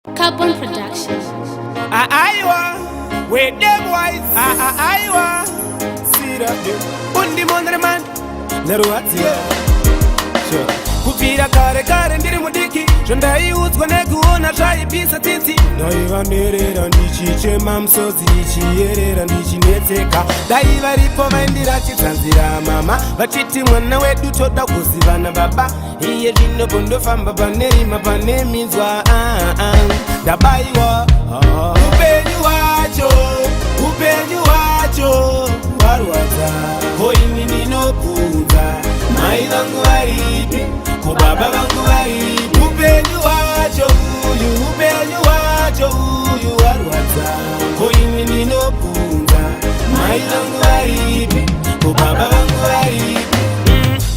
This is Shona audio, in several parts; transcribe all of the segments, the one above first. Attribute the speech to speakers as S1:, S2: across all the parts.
S1: Carbon Production.
S2: Aiwa, with them boys. Aiwa, see that Undi Mondreman, Neruatia. Kupira kare ndiri mudiki zvandaiudzwa nekuona zvaipisa tsitsi ndaivanerera ndichichema msodzi ichiyerera ndichinetseka dai varipo vaindiratidza mama vachiti mwana wedu toda kuzivana baba iye zvino kundofamba pane rima pane minzwa ndabaiwa upenyu wacho warwadza koini ndinobvunza mai vangu varipi ko baba vangu varipi upenyu wacho uyu warwadza koini ndinobvunza mai vangu varipi ko baba vangu varipi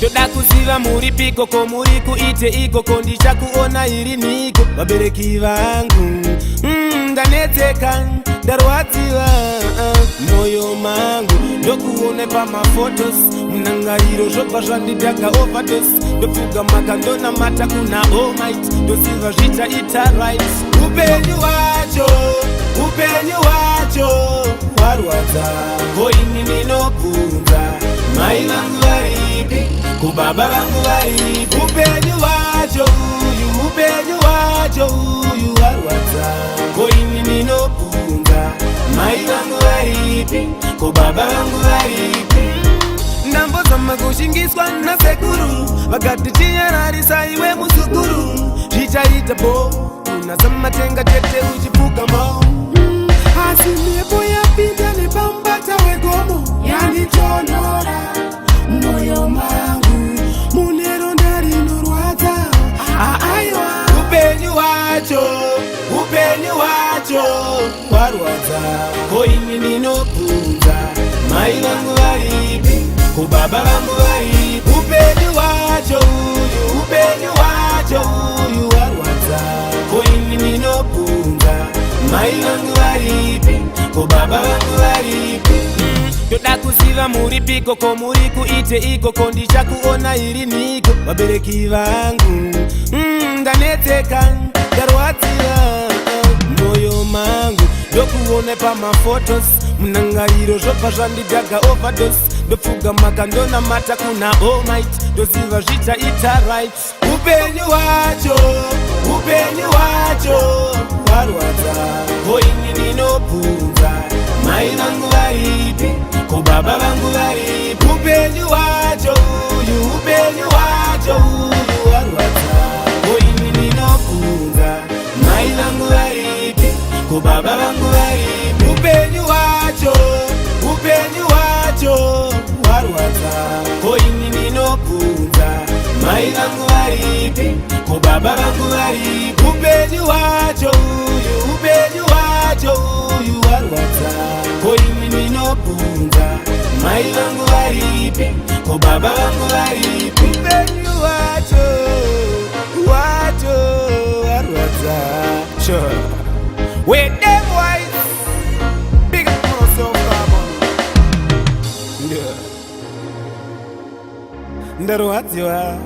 S2: toda kuziva muripiko ko muri kuite ikoko ndichakuona iri niko vabereki vangu ndanetseka ndarwadziwa moyo mangu ndokuone pamafotos munangariro zvobva zvandidhaga overdose ndopfuga makandona mata kuna almight ndosiva zvichaita right upenyu wacho warwadza koini ndinobvunza mai vangu varipi ko baba vangu varipi upenyu wacho uyu warwadza koini ndinobvunza mai vangu varipi ko baba vangu varipi ndambozama kushingiswa nasekuru vakati chinyararisa iwe musukuru zvichaita bo unazamatenga tete uchipfugamo asi mhepo yapinda nepambata wegomo yanditonora moyo mangu muneronda rinorwadza aiwa upenyu wacho warwadza koini ndinobvunza mai vangu varipi ko baba vangu varipi upenyu wacho uyu warwadza koini ndinobvunza mai vangu varipi ko baba vangu varipi toda kuziva muripiko ko muri kuite ikoko ndichakuona iri niko vabereki vangu ndanetseka ndarwadziwa moyo mangu ndokuone pamafotos munangariro zvobva zvandidhaga overdose ndopfuga makandona mata kuna almight ndoziva zvichaita right upenyu wacho warwadza koini ndinobvunza mai vangu varipi ko baba vangu varipi upenyu wacho uyu warwadza koini ndinobvunza mai vangu varipi ko baba vangu varipi upenyu wacho warwadza koini ndinobvunza mai vangu varipi ko baba vangu varipi upenyu wacho uyu warwadza koini ndinobvunza mai vangu varipi ko baba vangu varipi upenyu wacho warwadza sure with them white big up yourself carbon ndarwadziwa